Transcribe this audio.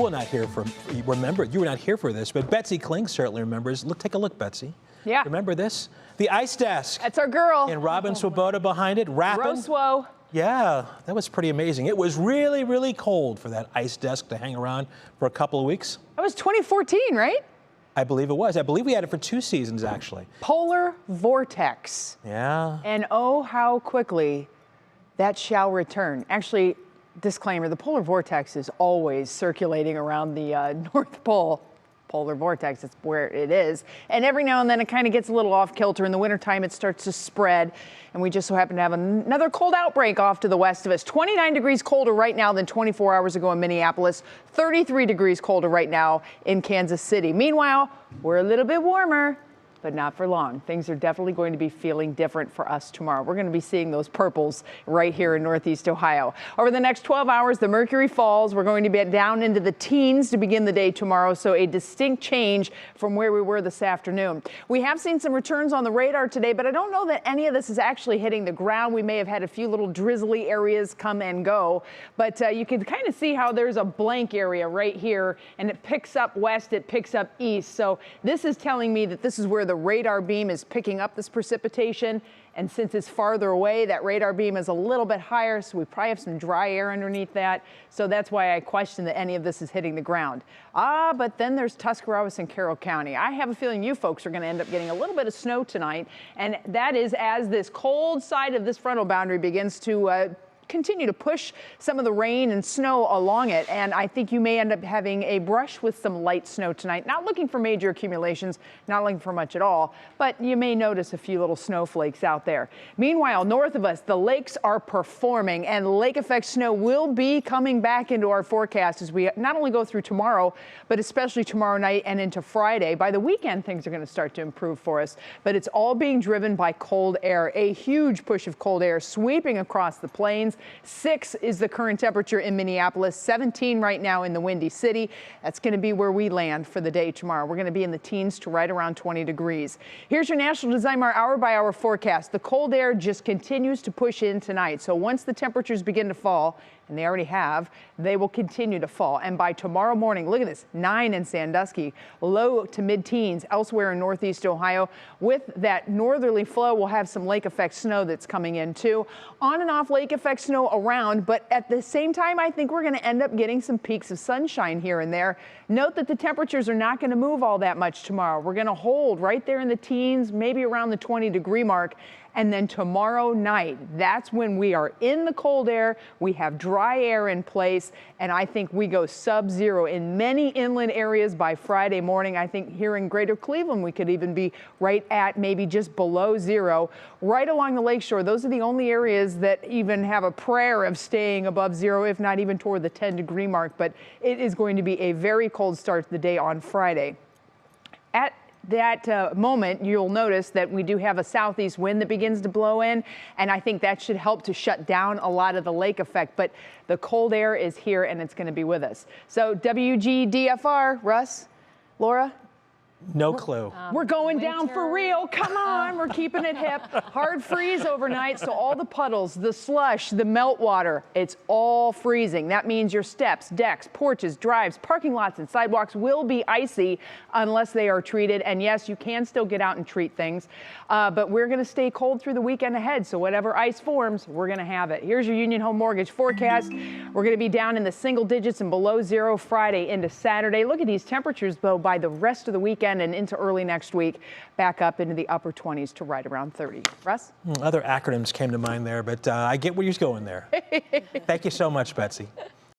Well, not here for, remember, you were not here for this, but Betsy Kling certainly remembers. Look, take a look, Betsy. Yeah. Remember this? The ice desk. That's our girl. And Robin Swoboda behind it, rapping. Roswo. Yeah, that was pretty amazing. It was really, really cold for that ice desk to hang around for a couple of weeks. That was 2014, right? I believe it was. I believe we had it for 2 seasons, actually. Polar vortex. Yeah. And oh, how quickly that shall return. Actually, disclaimer, the polar vortex is always circulating around the North Pole. Polar vortex, it's where it is. And every now and then it kind of gets a little off kilter. In the wintertime, it starts to spread. And we just so happen to have another cold outbreak off to the west of us. 29 degrees colder right now than 24 hours ago in Minneapolis. 33 degrees colder right now in Kansas City. Meanwhile, we're a little bit warmer, but not for long. Things are definitely going to be feeling different for us tomorrow. We're going to be seeing those purples right here in Northeast Ohio. Over the next 12 hours, the mercury falls. We're going to be down into the teens to begin the day tomorrow, so a distinct change from where we were this afternoon. We have seen some returns on the radar today, but I don't know that any of this is actually hitting the ground. We may have had a few little drizzly areas come and go, but you can kind of see how there's a blank area right here, and it picks up west, it picks up east. So this is telling me that this is where the radar beam is picking up this precipitation, and since it's farther away, that radar beam is a little bit higher, so we probably have some dry air underneath that. So that's why I question that any of this is hitting the ground. But then there's Tuscarawas and Carroll County. I have a feeling you folks are going to end up getting a little bit of snow tonight, and that is as this cold side of this frontal boundary begins to continue to push some of the rain and snow along it, and I think you may end up having a brush with some light snow tonight. Not looking for major accumulations, not looking for much at all, but you may notice a few little snowflakes out there. Meanwhile, north of us, the lakes are performing, and lake effect snow will be coming back into our forecast as we not only go through tomorrow, but especially tomorrow night and into Friday. By the weekend, things are going to start to improve for us, but it's all being driven by cold air. A huge push of cold air sweeping across the plains. 6 is the current temperature in Minneapolis, 17 right now in the Windy City. That's going to be where we land for the day tomorrow. We're going to be in the teens to right around 20 degrees. Here's your National Design-Mar hour-by-hour forecast. The cold air just continues to push in tonight. So once the temperatures begin to fall, and they already have, they will continue to fall. And by tomorrow morning, look at this, 9 in Sandusky, low to mid-teens elsewhere in Northeast Ohio. With that northerly flow, we'll have some lake effect snow that's coming in too. On and off lake effect snow around, but at the same time, I think we're going to end up getting some peaks of sunshine here and there. Note that the temperatures are not going to move all that much tomorrow. We're going to hold right there in the teens, maybe around the 20-degree mark. And then tomorrow night, that's when we are in the cold air. We have dry air in place, and I think we go sub-zero in many inland areas by Friday morning. I think here in greater Cleveland, we could even be right at maybe just below zero. Right along the lakeshore, those are the only areas that even have a prayer of staying above zero, if not even toward the 10-degree mark. But it is going to be a very cold start to the day on Friday. At that moment, you'll notice that we do have a southeast wind that begins to blow in, and I think that should help to shut down a lot of the lake effect. But the cold air is here, and it's going to be with us. So WGDFR, Russ, Laura? No clue. We're going down for real. Come on, we're keeping it hip. Hard freeze overnight, so all the puddles, the slush, the meltwater, it's all freezing. That means your steps, decks, porches, drives, parking lots, and sidewalks will be icy unless they are treated. And yes, you can still get out and treat things, but we're going to stay cold through the weekend ahead, so whatever ice forms, we're going to have it. Here's your Union Home Mortgage forecast. We're going to be down in the single digits and below zero Friday into Saturday. Look at these temperatures, though, by the rest of the weekend and into early next week, back up into the upper 20s to right around 30. Russ? Other acronyms came to mind there, but I get where you're going there. Thank you so much, Betsy.